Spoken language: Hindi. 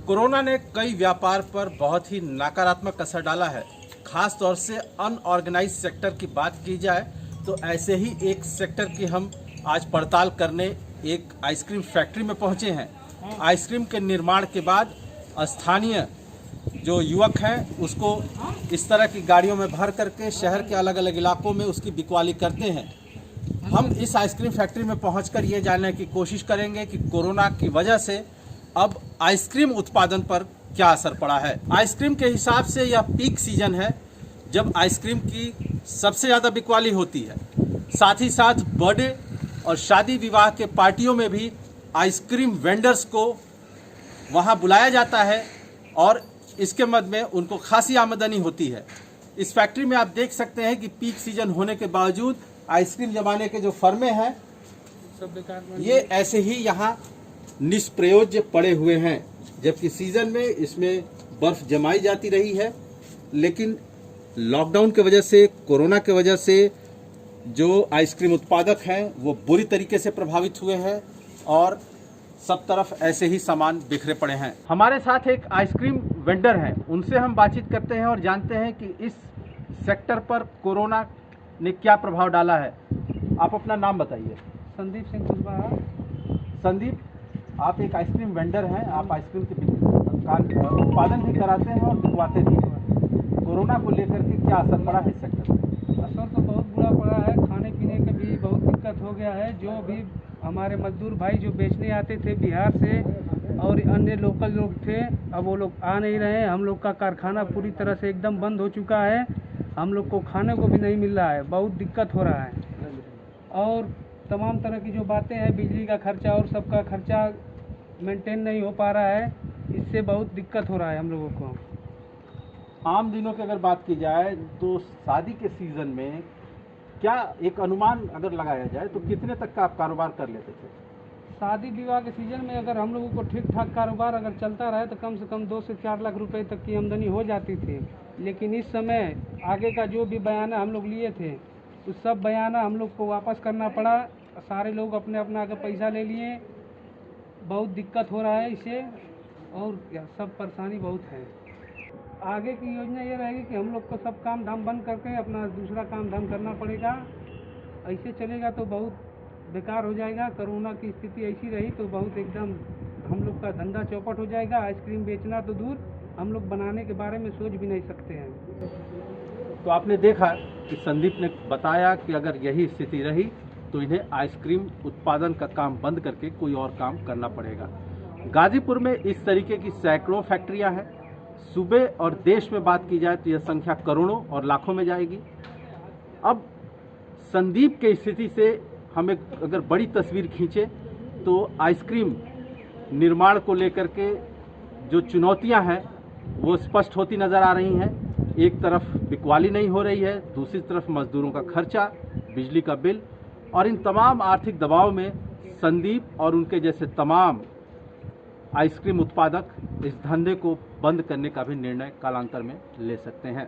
कोरोना ने कई व्यापार पर बहुत ही नकारात्मक असर डाला है। खास तौर से अनऑर्गेनाइज सेक्टर की बात की जाए तो ऐसे ही एक सेक्टर की हम आज पड़ताल करने एक आइसक्रीम फैक्ट्री में पहुंचे हैं। आइसक्रीम के निर्माण के बाद स्थानीय जो युवक हैं उसको इस तरह की गाड़ियों में भर करके शहर के अलग अलग इलाकों में उसकी बिकवाली करते हैं। हम इस आइसक्रीम फैक्ट्री में पहुंचकर ये जानने की कोशिश करेंगे कि कोरोना की वजह से अब आइसक्रीम उत्पादन पर क्या असर पड़ा है। आइसक्रीम के हिसाब से यह पीक सीजन है जब आइसक्रीम की सबसे ज़्यादा बिकवाली होती है। साथ ही साथ बर्थडे और शादी विवाह के पार्टियों में भी आइसक्रीम वेंडर्स को वहां बुलाया जाता है और इसके मद में उनको खासी आमदनी होती है। इस फैक्ट्री में आप देख सकते हैं कि पीक सीजन होने के बावजूद आइसक्रीम जमाने के जो फर्मे हैं ये ऐसे ही यहाँ निष्प्रयोज्य पड़े हुए हैं, जबकि सीजन में इसमें बर्फ जमाई जाती रही है। लेकिन लॉकडाउन की वजह से, कोरोना की वजह से जो आइसक्रीम उत्पादक हैं वो बुरी तरीके से प्रभावित हुए हैं और सब तरफ ऐसे ही सामान बिखरे पड़े हैं। हमारे साथ एक आइसक्रीम वेंडर हैं, उनसे हम बातचीत करते हैं और जानते हैं कि इस सेक्टर पर कोरोना ने क्या प्रभाव डाला है। आप अपना नाम बताइए। संदीप सिंह कुशवाहा। संदीप, आप एक आइसक्रीम वेंडर हैं, आप आइसक्रीम के उत्पादन भी कराते हैं और बिकवाते भी हैं। कोरोना को लेकर के क्या असर पड़ा है इस सेक्टर पर? असर तो बहुत बुरा पड़ा है, खाने पीने का भी बहुत दिक्कत हो गया है। जो भी हमारे मजदूर भाई जो बेचने आते थे बिहार से और अन्य लोकल लोग थे, अब वो लोग आ नहीं रहे। हम लोग का कारखाना पूरी तरह से एकदम बंद हो चुका है। हम लोग को खाने को भी नहीं मिल रहा है, बहुत दिक्कत हो रहा है। और तमाम तरह की जो बातें हैं, बिजली का खर्चा और सबका खर्चा मेंटेन नहीं हो पा रहा है, इससे बहुत दिक्कत हो रहा है हम लोगों को। आम दिनों की अगर बात की जाए तो शादी के सीज़न में क्या एक अनुमान अगर लगाया जाए तो कितने तक का आप कारोबार कर लेते थे? शादी विवाह के सीज़न में अगर हम लोगों को ठीक ठाक कारोबार अगर चलता रहे तो कम से कम 2 से 4 लाख रुपए तक की आमदनी हो जाती थी। लेकिन इस समय आगे का जो भी बयाना हम लोग लिए थे उस सब बयाना हम लोग को वापस करना पड़ा। सारे लोग अपने अपना आगे पैसा ले लिए, बहुत दिक्कत हो रहा है इससे और सब परेशानी बहुत है। आगे की योजना ये रहेगी कि हम लोग को सब काम धाम बंद करके अपना दूसरा काम धाम करना पड़ेगा। ऐसे चलेगा तो बहुत बेकार हो जाएगा। कोरोना की स्थिति ऐसी रही तो बहुत एकदम हम लोग का धंधा चौपट हो जाएगा। आइसक्रीम बेचना तो दूर, हम लोग बनाने के बारे में सोच भी नहीं सकते हैं। तो आपने देखा कि संदीप ने बताया कि अगर यही स्थिति रही तो इन्हें आइसक्रीम उत्पादन का काम बंद करके कोई और काम करना पड़ेगा। गाजीपुर में इस तरीके की सैकड़ों फैक्ट्रियां हैं। सूबे और देश में बात की जाए तो यह संख्या करोड़ों और लाखों में जाएगी। अब संदीप के स्थिति से हम एक अगर बड़ी तस्वीर खींचे तो आइसक्रीम निर्माण को लेकर के जो चुनौतियां हैं वो स्पष्ट होती नज़र आ रही हैं। एक तरफ बिकवाली नहीं हो रही है, दूसरी तरफ मजदूरों का खर्चा, बिजली का बिल और इन तमाम आर्थिक दबाव में संदीप और उनके जैसे तमाम आइसक्रीम उत्पादक इस धंधे को बंद करने का भी निर्णय कालांतर में ले सकते हैं।